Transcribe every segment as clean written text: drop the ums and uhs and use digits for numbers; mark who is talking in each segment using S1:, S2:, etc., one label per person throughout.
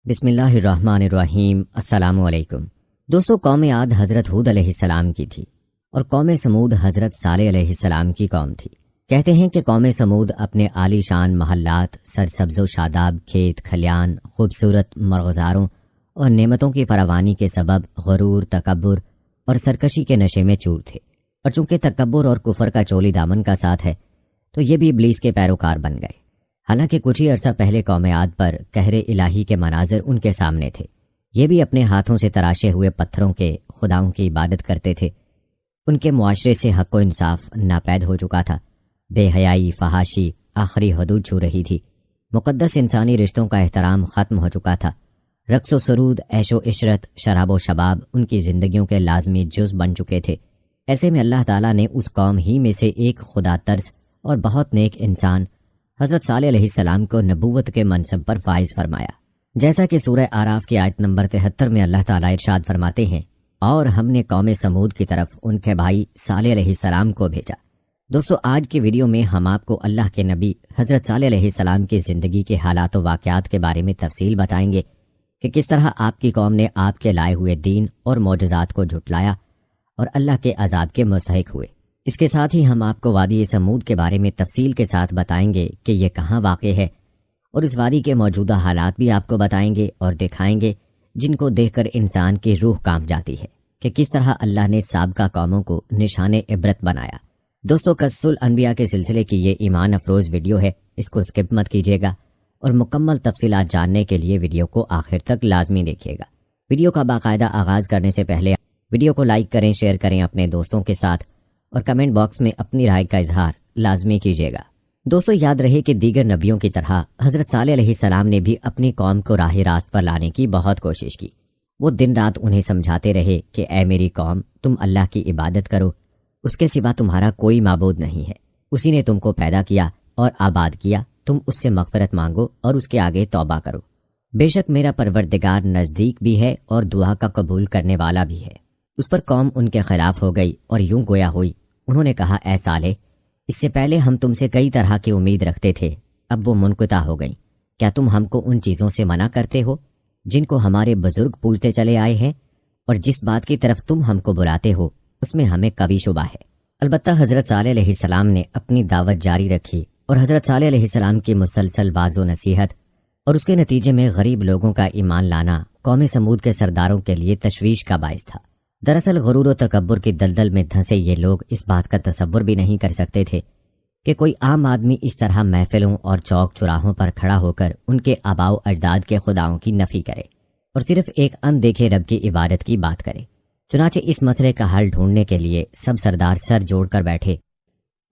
S1: بسم اللہ الرحمن الرحیم۔ السلام علیکم دوستو، قوم عاد حضرت ہود علیہ السلام کی تھی اور قوم سمود حضرت صالح علیہ السلام کی قوم تھی۔ کہتے ہیں کہ قوم سمود اپنے عالی شان محلات، سرسبز و شاداب کھیت کھلیان، خوبصورت مرغزاروں اور نعمتوں کی فراوانی کے سبب غرور، تکبر اور سرکشی کے نشے میں چور تھے، اور چونکہ تکبر اور کفر کا چولی دامن کا ساتھ ہے تو یہ بھی ابلیس کے پیروکار بن گئے۔ حالانکہ کچھ ہی عرصہ پہلے قوم عاد پر قہر الہی کے مناظر ان کے سامنے تھے۔ یہ بھی اپنے ہاتھوں سے تراشے ہوئے پتھروں کے خداؤں کی عبادت کرتے تھے۔ ان کے معاشرے سے حق و انصاف ناپید ہو چکا تھا، بے حیائی، فحاشی آخری حدود چھو رہی تھی، مقدس انسانی رشتوں کا احترام ختم ہو چکا تھا، رقص و سرود، عیش و عشرت، شراب و شباب ان کی زندگیوں کے لازمی جز بن چکے تھے۔ ایسے میں اللہ تعالیٰ نے اس قوم ہی میں سے ایک خدا ترس اور بہت نیک انسان حضرت صالح علیہ السلام کو نبوت کے منصب پر فائز فرمایا، جیسا کہ سورہ اعراف کی آیت نمبر 73 میں اللہ تعالیٰ ارشاد فرماتے ہیں، اور ہم نے قوم سمود کی طرف ان کے بھائی صالح علیہ السلام کو بھیجا۔ دوستو، آج کی ویڈیو میں ہم آپ کو اللہ کے نبی حضرت صالح علیہ السلام کی زندگی کے حالات و واقعات کے بارے میں تفصیل بتائیں گے کہ کس طرح آپ کی قوم نے آپ کے لائے ہوئے دین اور معجزات کو جھٹلایا اور اللہ کے عذاب کے مستحق ہوئے۔ اس کے ساتھ ہی ہم آپ کو وادی سمود کے بارے میں تفصیل کے ساتھ بتائیں گے کہ یہ کہاں واقع ہے، اور اس وادی کے موجودہ حالات بھی آپ کو بتائیں گے اور دکھائیں گے جن کو دیکھ کر انسان کی روح کانپ جاتی ہے کہ کس طرح اللہ نے سابقہ قوموں کو نشان عبرت بنایا۔ دوستو، قصص الانبیاء کے سلسلے کی یہ ایمان افروز ویڈیو ہے، اس کو سکپ مت کیجیے گا اور مکمل تفصیلات جاننے کے لیے ویڈیو کو آخر تک لازمی دیکھیے گا۔ ویڈیو کا باقاعدہ آغاز کرنے سے پہلے ویڈیو کو لائک کریں، شیئر کریں اپنے دوستوں کے ساتھ، اور کمنٹ باکس میں اپنی رائے کا اظہار لازمی کیجیے گا۔ دوستو، یاد رہے کہ دیگر نبیوں کی طرح حضرت صالح علیہ السلام نے بھی اپنی قوم کو راہ راست پر لانے کی بہت کوشش کی۔ وہ دن رات انہیں سمجھاتے رہے کہ اے میری قوم، تم اللہ کی عبادت کرو، اس کے سوا تمہارا کوئی معبود نہیں ہے، اسی نے تم کو پیدا کیا اور آباد کیا، تم اس سے مغفرت مانگو اور اس کے آگے توبہ کرو، بے شک میرا پروردگار نزدیک بھی ہے اور دعا کا قبول کرنے والا بھی ہے۔ اس پر قوم ان کے خلاف ہو گئی اور یوں گویا ہوئی۔ انہوں نے کہا، اے صالح، اس سے پہلے ہم تم سے کئی طرح کی امید رکھتے تھے، اب وہ منقطع ہو گئیں۔ کیا تم ہم کو ان چیزوں سے منع کرتے ہو جن کو ہمارے بزرگ پوجتے چلے آئے ہیں، اور جس بات کی طرف تم ہم کو بلاتے ہو اس میں ہمیں کبھی شبہ ہے۔ البتہ حضرت صالح علیہ السلام نے اپنی دعوت جاری رکھی، اور حضرت صالح علیہ السلام کی مسلسل واضح و نصیحت اور اس کے نتیجے میں غریب لوگوں کا ایمان لانا قوم سمود کے سرداروں کے لیے تشویش کا باعث تھا۔ دراصل غرور و تکبر کی دلدل میں دھنسے یہ لوگ اس بات کا تصور بھی نہیں کر سکتے تھے کہ کوئی عام آدمی اس طرح محفلوں اور چوک چراہوں پر کھڑا ہو کر ان کے آباء و اجداد کے خداؤں کی نفی کرے اور صرف ایک اندیکھے رب کی عبادت کی بات کرے۔ چنانچہ اس مسئلے کا حل ڈھونڈنے کے لیے سب سردار سر جوڑ کر بیٹھے،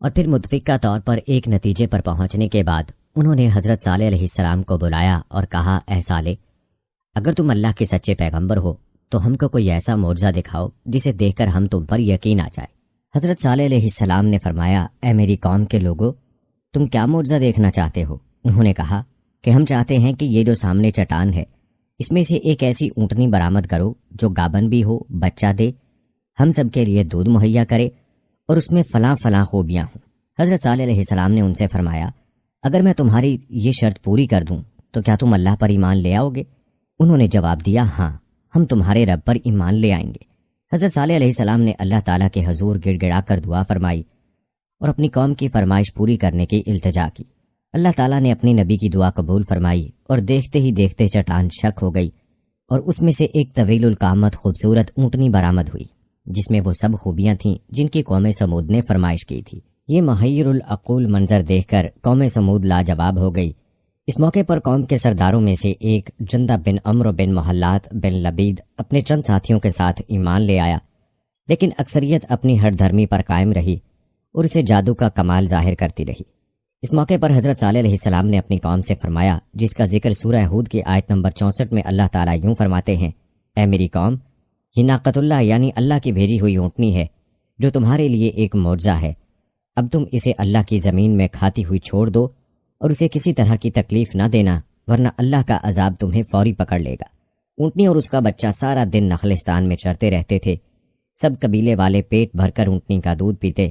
S1: اور پھر متفقہ طور پر ایک نتیجے پر پہنچنے کے بعد انہوں نے حضرت صالح علیہ السلام کو بلایا اور کہا، اے صالح، اگر تم اللہ کے سچے پیغمبر ہو تو ہم کو کوئی ایسا معجزہ دکھاؤ جسے دیکھ کر ہم تم پر یقین آ جائے۔ حضرت صالح علیہ السلام نے فرمایا، اے میری قوم کے لوگو، تم کیا معجزہ دیکھنا چاہتے ہو؟ انہوں نے کہا کہ ہم چاہتے ہیں کہ یہ جو سامنے چٹان ہے، اس میں سے ایک ایسی اونٹنی برآمد کرو جو گابن بھی ہو، بچہ دے، ہم سب کے لیے دودھ مہیا کرے، اور اس میں فلاں فلاں خوبیاں ہوں۔ حضرت صالح علیہ السلام نے ان سے فرمایا، اگر میں تمہاری یہ شرط پوری کر دوں تو کیا تم اللہ پر ایمان لے آؤ گے؟ انہوں نے جواب دیا، ہاں، ہم تمہارے رب پر ایمان لے آئیں گے۔ حضرت صالح علیہ السلام نے اللہ تعالیٰ کے حضور گڑ گڑا کر دعا فرمائی اور اپنی قوم کی فرمائش پوری کرنے کی التجا کی۔ اللہ تعالیٰ نے اپنی نبی کی دعا قبول فرمائی، اور دیکھتے ہی دیکھتے چٹان شک ہو گئی، اور اس میں سے ایک طویل القامت خوبصورت اونٹنی برآمد ہوئی جس میں وہ سب خوبیاں تھیں جن کی قوم سمود نے فرمائش کی تھی۔ یہ محیر العقول منظر دیکھ کر قوم سمود لاجواب ہو گئی۔ اس موقع پر قوم کے سرداروں میں سے ایک جندہ بن عمرو بن محلات بن لبید اپنے چند ساتھیوں کے ساتھ ایمان لے آیا، لیکن اکثریت اپنی ہر دھرمی پر قائم رہی اور اسے جادو کا کمال ظاہر کرتی رہی۔ اس موقع پر حضرت صالح علیہ السلام نے اپنی قوم سے فرمایا، جس کا ذکر سورہ ہود کی آیت نمبر 64 میں اللہ تعالیٰ یوں فرماتے ہیں، اے میری قوم، یہ ناقۃ اللہ یعنی اللہ کی بھیجی ہوئی اونٹنی ہے جو تمہارے لیے ایک معجزہ ہے۔ اب تم اسے اللہ کی زمین میں کھاتی ہوئی چھوڑ دو اور اسے کسی طرح کی تکلیف نہ دینا، ورنہ اللہ کا عذاب تمہیں فوری پکڑ لے گا۔ اونٹنی اور اس کا بچہ سارا دن نخلستان میں چرتے رہتے تھے۔ سب قبیلے والے پیٹ بھر کر اونٹنی کا دودھ پیتے،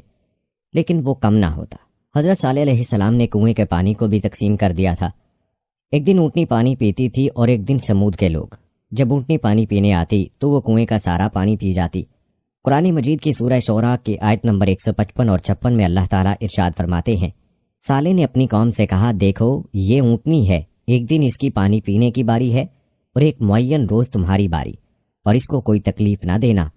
S1: لیکن وہ کم نہ ہوتا۔ حضرت صالح علیہ السلام نے کنویں کے پانی کو بھی تقسیم کر دیا تھا۔ ایک دن اونٹنی پانی پیتی تھی اور ایک دن سمود کے لوگ۔ جب اونٹنی پانی پینے آتی تو وہ کنویں کا سارا پانی پی جاتی۔ قرآن مجید کی سورہ شعراء کی آیت نمبر 155 اور 56 میں اللہ تعالیٰ ارشاد فرماتے ہیں، صالح نے اپنی قوم سے کہا، دیکھو یہ اونٹنی ہے، ایک دن اس کی پانی پینے کی باری ہے اور ایک معین روز تمہاری باری، اور اس کو کوئی تکلیف نہ دینا،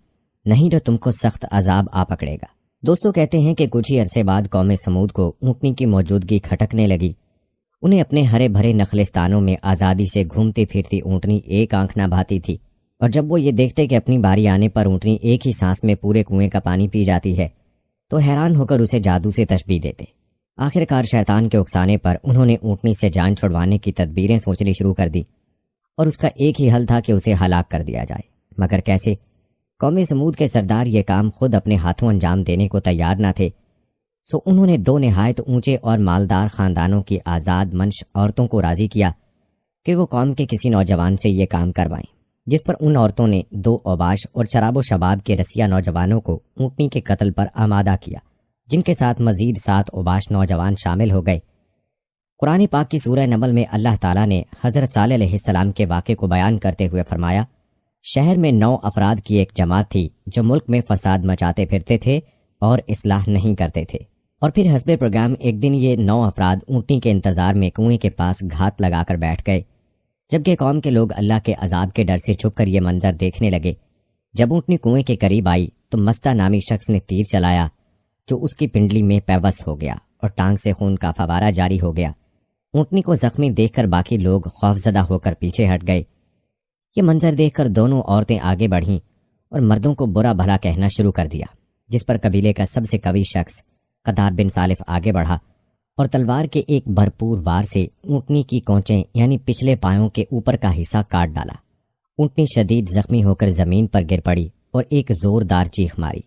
S1: نہیں تو تم کو سخت عذاب آ پکڑے گا۔ دوستو کہتے ہیں کہ کچھ ہی عرصے بعد قوم سمود کو اونٹنی کی موجودگی کھٹکنے لگی۔ انہیں اپنے ہرے بھرے نخلستانوں میں آزادی سے گھومتی پھرتی اونٹنی ایک آنکھ نہ بھاتی تھی، اور جب وہ یہ دیکھتے کہ اپنی باری آنے پر اونٹنی ایک ہی سانس میں پورے کنویں کا پانی پی جاتی ہے تو حیران ہو کر اسے جادو سے تشبیہ دیتے۔ آخر کار شیطان کے اکسانے پر انہوں نے اونٹنی سے جان چھڑوانے کی تدبیریں سوچنی شروع کر دی، اور اس کا ایک ہی حل تھا کہ اسے ہلاک کر دیا جائے۔ مگر کیسے؟ قوم سمود کے سردار یہ کام خود اپنے ہاتھوں انجام دینے کو تیار نہ تھے، سو انہوں نے دو نہایت اونچے اور مالدار خاندانوں کی آزاد منش عورتوں کو راضی کیا کہ وہ قوم کے کسی نوجوان سے یہ کام کروائیں، جس پر ان عورتوں نے 2 اوباش اور شراب و شباب کے رسیہ نوجوانوں کو اونٹنی کے قتل پر آمادہ کیا، جن کے ساتھ مزید 7 اوباش نوجوان شامل ہو گئے۔ قرآن پاک کی سورہ نمل میں اللہ تعالیٰ نے حضرت صالح علیہ السلام کے واقعے کو بیان کرتے ہوئے فرمایا، شہر میں 9 افراد کی ایک جماعت تھی جو ملک میں فساد مچاتے پھرتے تھے اور اصلاح نہیں کرتے تھے، اور پھر حسب پروگرام ایک دن یہ 9 افراد اونٹنی کے انتظار میں کنویں کے پاس گھات لگا کر بیٹھ گئے، جبکہ قوم کے لوگ اللہ کے عذاب کے ڈر سے چھپ کر یہ منظر دیکھنے لگے۔ جب اونٹنی کنویں کے قریب آئی تو مستہ نامی شخص نے تیر چلایا جو اس کی پنڈلی میں پیوست ہو گیا اور ٹانگ سے خون کا فوارہ جاری ہو گیا۔ اونٹنی کو زخمی دیکھ کر باقی لوگ خوفزدہ ہو کر پیچھے ہٹ گئے۔ یہ منظر دیکھ کر دونوں عورتیں آگے بڑھیں اور مردوں کو برا بھلا کہنا شروع کر دیا، جس پر قبیلے کا سب سے قوی شخص قطار بن سالف آگے بڑھا اور تلوار کے ایک بھرپور وار سے اونٹنی کی کونچیں یعنی پچھلے پایوں کے اوپر کا حصہ کاٹ ڈالا۔ اونٹنی شدید زخمی ہو کر زمین پر گر پڑی اور ایک زوردار چیخ ماری۔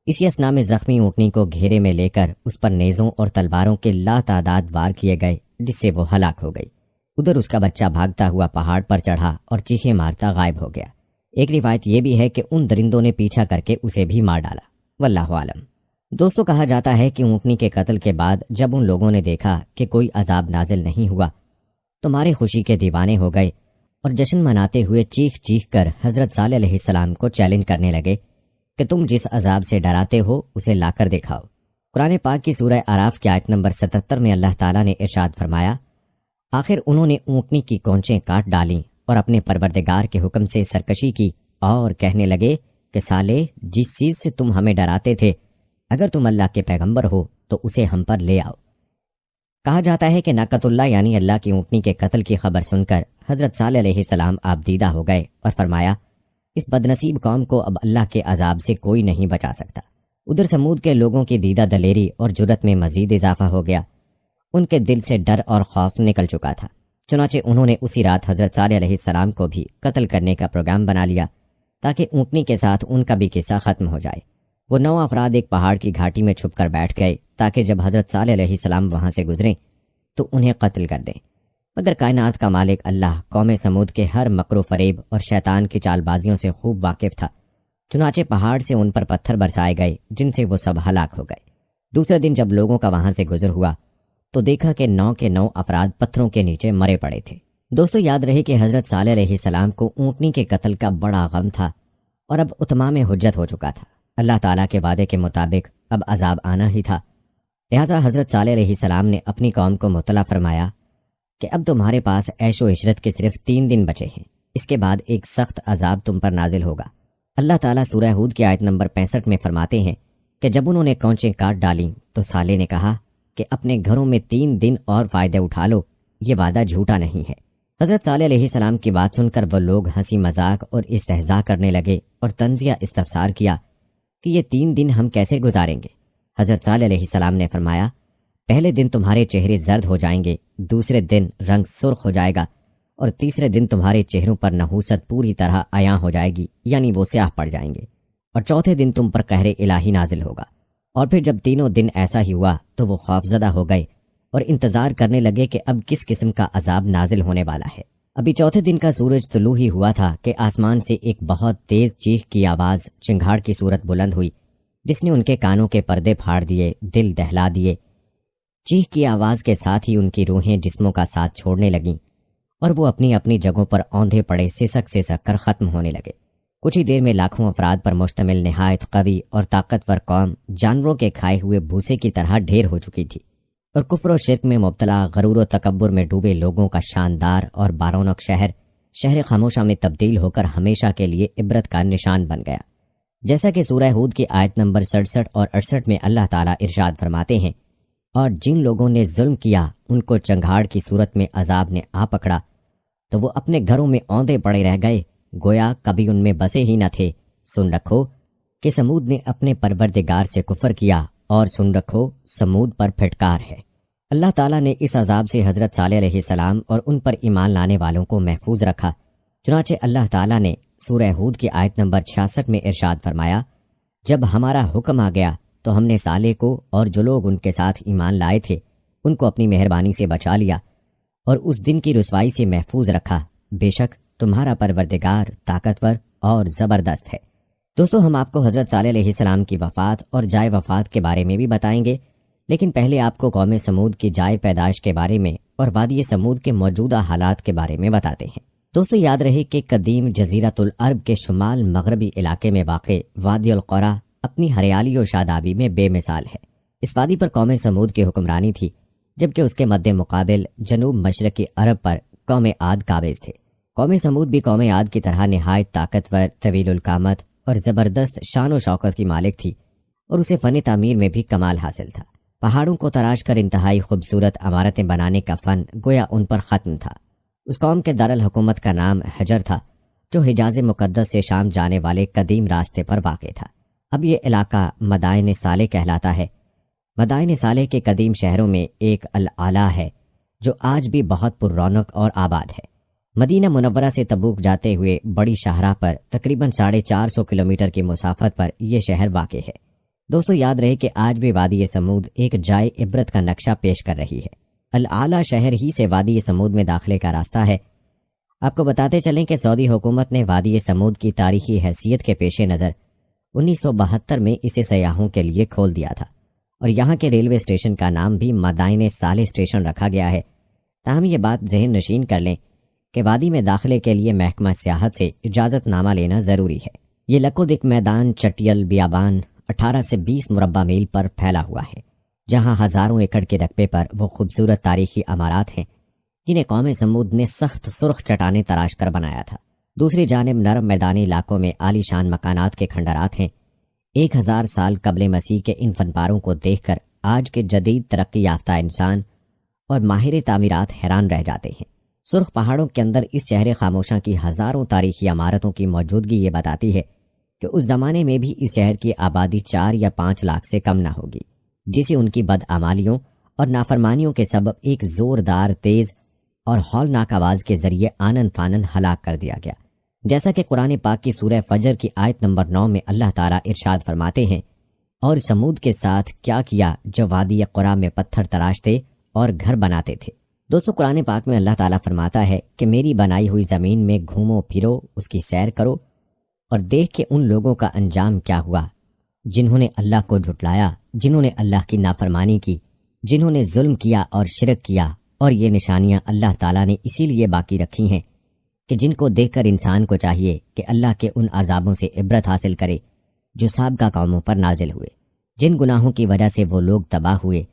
S1: اسی اثنا میں زخمی اونٹنی کو گھیرے میں لے کر اس پر نیزوں اور تلواروں کے لاتعداد وار کیے گئے، جس سے وہ ہلاک ہو گئی۔ ادھر اس کا بچہ بھاگتا ہوا پہاڑ پر چڑھا اور چیخیں مارتا غائب ہو گیا۔ ایک روایت یہ بھی ہے کہ ان درندوں نے پیچھا کر کے اسے بھی مار ڈالا، واللہ عالم۔ دوستو کہا جاتا ہے کہ اونٹنی کے قتل کے بعد جب ان لوگوں نے دیکھا کہ کوئی عذاب نازل نہیں ہوا تو مارے خوشی کے دیوانے ہو گئے اور جشن مناتے ہوئے چیخ چیخ کر حضرت صالح علیہ السلام کو چیلنج کرنے لگے کہ تم جس عذاب سے ڈراتے ہو اسے لا کر دکھاؤ۔ قرآن پاک کی سورہ اعراف کی آیت نمبر 77 میں اللہ تعالیٰ نے ارشاد فرمایا، آخر انہوں نے اونٹنی کی کونچیں کاٹ ڈالیں اور اپنے پروردگار کے حکم سے سرکشی کی اور کہنے لگے کہ صالح جس چیز سے تم ہمیں ڈراتے تھے، اگر تم اللہ کے پیغمبر ہو تو اسے ہم پر لے آؤ۔ کہا جاتا ہے کہ ناقۃ اللہ یعنی اللہ کی اونٹنی کے قتل کی خبر سن کر حضرت صالح علیہ السلام آپ دیدہ ہو گئے اور فرمایا، اس بدنصیب قوم کو اب اللہ کے عذاب سے کوئی نہیں بچا سکتا۔ ادھر سمود کے لوگوں کی دیدہ دلیری اور جرت میں مزید اضافہ ہو گیا۔ ان کے دل سے ڈر اور خوف نکل چکا تھا، چنانچہ انہوں نے اسی رات حضرت صالح علیہ السلام کو بھی قتل کرنے کا پروگرام بنا لیا تاکہ اونٹنی کے ساتھ ان کا بھی قصہ ختم ہو جائے۔ وہ 9 افراد ایک پہاڑ کی گھاٹی میں چھپ کر بیٹھ گئے تاکہ جب حضرت صالح علیہ السلام وہاں سے گزریں تو انہیں قتل کر دیں، مگر کائنات کا مالک اللہ قوم سمود کے ہر مکر و فریب اور شیطان کی چال بازیوں سے خوب واقف تھا، چنانچہ پہاڑ سے ان پر پتھر برسائے گئے جن سے وہ سب ہلاک ہو گئے۔ دوسرے دن جب لوگوں کا وہاں سے گزر ہوا تو دیکھا کہ 9 کے 9 افراد پتھروں کے نیچے مرے پڑے تھے۔ دوستو یاد رہے کہ حضرت صالح علیہ السلام کو اونٹنی کے قتل کا بڑا غم تھا اور اب اتمام حجت ہو چکا تھا۔ اللہ تعالیٰ کے وعدے کے مطابق اب عذاب آنا ہی تھا، لہٰذا حضرت صالح علیہ السلام نے اپنی قوم کو مطلع فرمایا کہ اب تمہارے پاس عیش و عشرت کے صرف 3 دن بچے ہیں، اس کے بعد ایک سخت عذاب تم پر نازل ہوگا۔ اللہ تعالیٰ سورہ ہود کی آیت نمبر 65 میں فرماتے ہیں کہ جب انہوں نے کونچیں کاٹ ڈالیں تو صالح نے کہا کہ اپنے گھروں میں 3 دن اور فائدے اٹھا لو، یہ وعدہ جھوٹا نہیں ہے۔ حضرت صالح علیہ السلام کی بات سن کر وہ لوگ ہنسی مذاق اور استہزاء کرنے لگے اور طنزیہ استفسار کیا کہ یہ 3 دن ہم کیسے گزاریں گے؟ حضرت صالح علیہ السلام نے فرمایا، پہلے دن تمہارے چہرے زرد ہو جائیں گے، دوسرے دن رنگ سرخ ہو جائے گا اور تیسرے دن تمہارے چہروں پر نحوست پوری طرح عیاں ہو جائے گی، یعنی وہ سیاہ پڑ جائیں گے، اور چوتھے دن تم پر قہر الہی نازل ہوگا۔ اور پھر جب تینوں دن ایسا ہی ہوا تو وہ خوفزدہ ہو گئے اور انتظار کرنے لگے کہ اب کس قسم کا عذاب نازل ہونے والا ہے۔ ابھی چوتھے دن کا سورج طلوع ہی ہوا تھا کہ آسمان سے ایک بہت تیز چیخ کی آواز چنگھاڑ کی صورت بلند ہوئی، جس نے ان کے کانوں کے پردے پھاڑ دیے، دل دہلا دیے۔ چیخ کی آواز کے ساتھ ہی ان کی روحیں جسموں کا ساتھ چھوڑنے لگیں اور وہ اپنی اپنی جگہوں پر اوندھے پڑے سسک کر ختم ہونے لگے۔ کچھ ہی دیر میں لاکھوں افراد پر مشتمل نہایت قوی اور طاقتور قوم جانوروں کے کھائے ہوئے بھوسے کی طرح ڈھیر ہو چکی تھی، اور کفر و شرک میں مبتلا غرور و تکبر میں ڈوبے لوگوں کا شاندار اور بارونق شہر خاموشہ میں تبدیل ہو کر ہمیشہ کے لیے عبرت کا نشان بن گیا۔ جیسا کہ سورہ ہود کی آیت نمبر 67 اور 68 میں اللہ تعالیٰ ارشاد فرماتے ہیں، اور جن لوگوں نے ظلم کیا ان کو چنگھاڑ کی صورت میں عذاب نے آ پکڑا تو وہ اپنے گھروں میں اوندے پڑے رہ گئے، گویا کبھی ان میں بسے ہی نہ تھے۔ سن رکھو کہ سمود نے اپنے پروردگار سے کفر کیا، اور سن رکھو سمود پر پھٹکار ہے۔ اللہ تعالیٰ نے اس عذاب سے حضرت صالح علیہ السلام اور ان پر ایمان لانے والوں کو محفوظ رکھا۔ چنانچہ اللہ تعالیٰ نے سورہ ہود کی آیت نمبر 66 میں ارشاد فرمایا، جب ہمارا حکم آ گیا تو ہم نے صالح کو اور جو لوگ ان کے ساتھ ایمان لائے تھے ان کو اپنی مہربانی سے بچا لیا اور اس دن کی رسوائی سے محفوظ رکھا۔ بے شک تمہارا پروردگار طاقتور اور زبردست ہے۔ دوستو، ہم آپ کو حضرت صالح علیہ السلام کی وفات اور جائے وفات کے بارے میں بھی بتائیں گے، لیکن پہلے آپ کو قوم سمود کی جائے پیدائش کے بارے میں اور وادی سمود کے موجودہ حالات کے بارے میں بتاتے ہیں۔ دوستو، یاد رہے کہ قدیم جزیرۃ العرب کے شمال مغربی علاقے میں واقع وادی القرا اپنی ہریالی و شادابی میں بے مثال ہے۔ اس وادی پر قوم سمود کی حکمرانی تھی، جبکہ اس کے مد مقابل جنوب مشرقی عرب پر قوم عاد قابض تھے۔ قوم سمود بھی قوم عاد کی طرح نہایت طاقتور، طویل القامت اور زبردست شان و شوکت کی مالک تھی، اور اسے فن تعمیر میں بھی کمال حاصل تھا۔ پہاڑوں کو تراش کر انتہائی خوبصورت عمارتیں بنانے کا فن گویا ان پر ختم تھا۔ اس قوم کے دارالحکومت کا نام حجر تھا، جو حجاز مقدس سے شام جانے والے قدیم راستے پر واقع تھا۔ اب یہ علاقہ مدائن صالح کہلاتا ہے۔ مدائن صالح کے قدیم شہروں میں ایک العلا ہے، جو آج بھی بہت پر رونق اور آباد ہے۔ مدینہ منورہ سے تبوک جاتے ہوئے بڑی شاہراہ پر تقریباً 450 کلومیٹر کی مسافت پر یہ شہر واقع ہے۔ دوستو، یاد رہے کہ آج بھی وادی سمود ایک جائے عبرت کا نقشہ پیش کر رہی ہے۔ العلا شہر ہی سے وادی سمود میں داخلے کا راستہ ہے۔ آپ کو بتاتے چلیں کہ سعودی حکومت نے وادی سمود کی تاریخی حیثیت کے پیش نظر 1972 میں اسے سیاحوں کے لیے کھول دیا تھا، اور یہاں کے ریلوے اسٹیشن کا نام بھی مدائن صالح اسٹیشن رکھا گیا ہے۔ تاہم یہ بات ذہن نشین کر لیں کہ وادی میں داخلے کے لیے محکمہ سیاحت سے اجازت نامہ لینا ضروری ہے۔ یہ لکو دک میدان چٹیل بیابان 18 سے 20 مربع میل پر پھیلا ہوا ہے، جہاں ہزاروں ایکڑ کے رقبے پر وہ خوبصورت تاریخی عمارات ہیں جنہیں قوم سمود نے سخت سرخ چٹانیں تراش کر بنایا تھا۔ دوسری جانب نرم میدانی علاقوں میں عالی شان مکانات کے کھنڈرات ہیں۔ 1000 سال قبل مسیح کے ان فنپاروں کو دیکھ کر آج کے جدید ترقی یافتہ انسان اور ماہر تعمیرات حیران رہ جاتے ہیں۔ سرخ پہاڑوں کے اندر اس شہر خاموشاں کی ہزاروں تاریخی عمارتوں کی موجودگی یہ بتاتی ہے کہ اس زمانے میں بھی اس شہر کی آبادی 4 یا 5 لاکھ سے کم نہ ہوگی، جسے ان کی بدعمالیوں اور نافرمانیوں کے سبب ایک زوردار، تیز اور ہولناک آواز کے ذریعے آنن فانن ہلاک کر دیا گیا۔ جیسا کہ قرآن پاک کی سورہ فجر کی آیت نمبر 9 میں اللہ تعالیٰ ارشاد فرماتے ہیں، اور سمود کے ساتھ کیا کیا جو وادی قرا میں پتھر تراشتے اور گھر بناتے تھے۔ دوستو، قرآن پاک میں اللہ تعالیٰ فرماتا ہے کہ میری بنائی ہوئی زمین میں گھومو پھرو، اس کی سیر کرو اور دیکھ کے ان لوگوں کا انجام کیا ہوا جنہوں نے اللہ کو جھٹلایا، جنہوں نے اللہ کی نافرمانی کی، جنہوں نے ظلم کیا اور شرک کیا۔ اور یہ نشانیاں اللہ تعالیٰ نے اسی لیے باقی رکھی ہیں کہ جن کو دیکھ کر انسان کو چاہیے کہ اللہ کے ان عذابوں سے عبرت حاصل کرے جو سابقہ قوموں پر نازل ہوئے۔ جن گناہوں کی وجہ سے وہ لوگ تباہ ہوئے،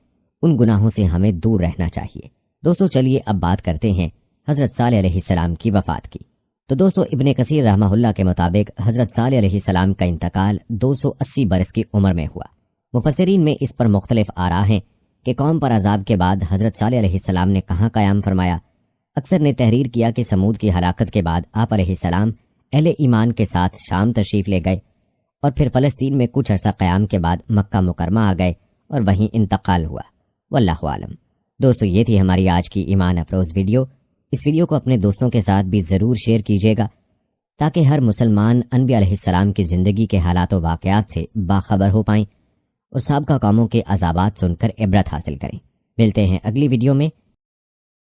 S1: ان گناہوں سے ہمیں دور رہنا چاہیے۔ دوستو، چلیے اب بات کرتے ہیں حضرت صالح علیہ السلام کی وفات کی۔ تو دوستو، ابن کثیر رحمہ اللہ کے مطابق حضرت صالح علیہ السلام کا انتقال 280 برس کی عمر میں ہوا۔ مفسرین میں اس پر مختلف آراء ہیں کہ قوم پر عذاب کے بعد حضرت صالح علیہ السلام نے کہاں قیام فرمایا۔ اکثر نے تحریر کیا کہ سمود کی ہلاکت کے بعد آپ علیہ السلام اہل ایمان کے ساتھ شام تشریف لے گئے، اور پھر فلسطین میں کچھ عرصہ قیام کے بعد مکہ مکرمہ آ گئے اور وہیں انتقال ہوا۔ واللہ عالم۔ دوستو، یہ تھی ہماری آج کی ایمان افروز ویڈیو۔ اس ویڈیو کو اپنے دوستوں کے ساتھ بھی ضرور شیئر کیجیے گا تاکہ ہر مسلمان انبیاء علیہ السلام کی زندگی کے حالات و واقعات سے باخبر ہو پائیں اور سابقہ قوموں کے عذابات سن کر عبرت حاصل کریں۔ ملتے ہیں اگلی ویڈیو میں۔